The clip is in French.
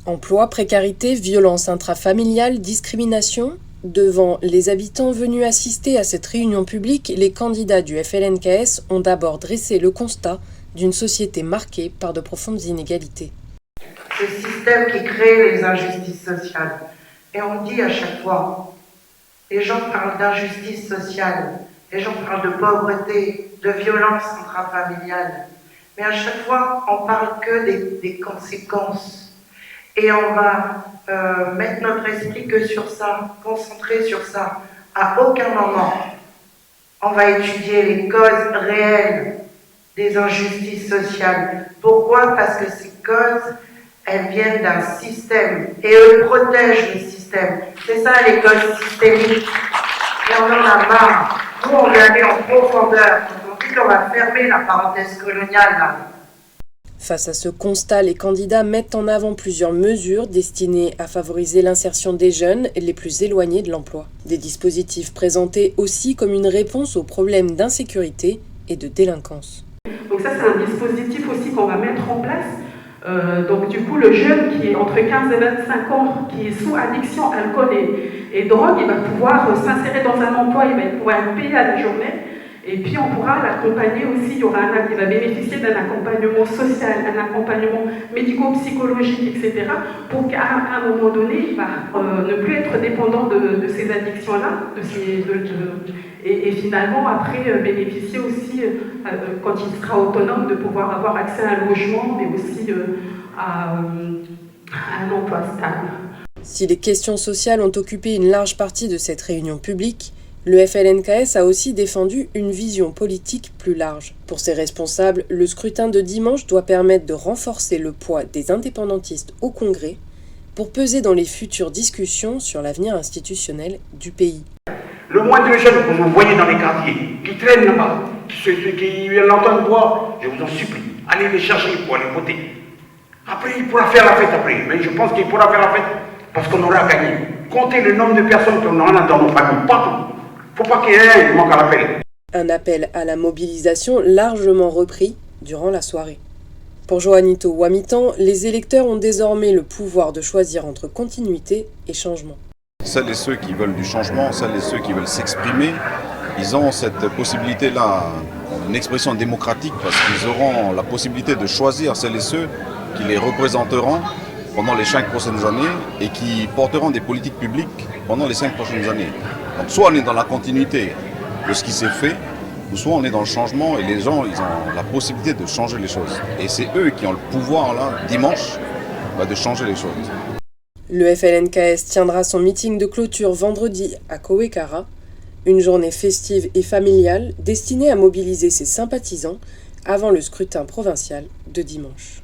Emploi, précarité, violence intrafamiliale, discrimination. Devant les habitants venus assister à cette réunion publique, les candidats du FLNKS ont d'abord dressé le constat d'une société marquée par de profondes inégalités. Ce système qui crée les injustices sociales. Et on dit à chaque fois, les gens parlent d'injustice sociale, les gens parlent de pauvreté, de violence intrafamiliale. Mais à chaque fois, on parle que des conséquences. Et on va mettre notre esprit que sur ça, concentrer sur ça. À aucun moment, on va étudier les causes réelles des injustices sociales. Pourquoi? Parce que ces causes, elles viennent d'un système et eux protègent le système. C'est ça les causes systémiques. Et on en a marre. Nous, on veut aller en profondeur. On dit qu'on va fermer la parenthèse coloniale là. Face à ce constat, les candidats mettent en avant plusieurs mesures destinées à favoriser l'insertion des jeunes les plus éloignés de l'emploi. Des dispositifs présentés aussi comme une réponse aux problèmes d'insécurité et de délinquance. Donc ça, c'est un dispositif aussi qu'on va mettre en place. Donc du coup, le jeune qui est entre 15 et 25 ans, qui est sous addiction, alcool et drogue, il va pouvoir s'insérer dans un emploi, il va pouvoir être payé à la journée. Et puis on pourra l'accompagner aussi, il va bénéficier d'un accompagnement social, un accompagnement médico-psychologique, etc. pour qu'à un moment donné, il va ne plus être dépendant de ces addictions-là, et finalement après bénéficier aussi, quand il sera autonome, de pouvoir avoir accès à un logement, mais aussi à un emploi stable. Si les questions sociales ont occupé une large partie de cette réunion publique, le FLNKS a aussi défendu une vision politique plus large. Pour ses responsables, le scrutin de dimanche doit permettre de renforcer le poids des indépendantistes au Congrès pour peser dans les futures discussions sur l'avenir institutionnel du pays. Le moindre jeune que vous voyez dans les quartiers, qui traîne là-bas, qui l'entendent boire, je vous en supplie, allez les chercher pour aller voter. Après, il pourra faire la fête après, mais je pense qu'il pourra faire la fête parce qu'on aura gagné. Comptez le nombre de personnes qu'on aura dans nos familles, partout. Faut pas qu'il y ait un manque à l'appel. Un appel à la mobilisation largement repris durant la soirée. Pour Joanito Wamitan, les électeurs ont désormais le pouvoir de choisir entre continuité et changement. Celles et ceux qui veulent du changement, celles et ceux qui veulent s'exprimer, ils ont cette possibilité-là, une expression démocratique, parce qu'ils auront la possibilité de choisir celles et ceux qui les représenteront pendant les 5 prochaines années et qui porteront des politiques publiques pendant les 5 prochaines années. Donc soit on est dans la continuité de ce qui s'est fait, ou soit on est dans le changement et les gens ils ont la possibilité de changer les choses. Et c'est eux qui ont le pouvoir là, dimanche, de changer les choses. Le FLNKS tiendra son meeting de clôture vendredi à Kowekara, une journée festive et familiale destinée à mobiliser ses sympathisants avant le scrutin provincial de dimanche.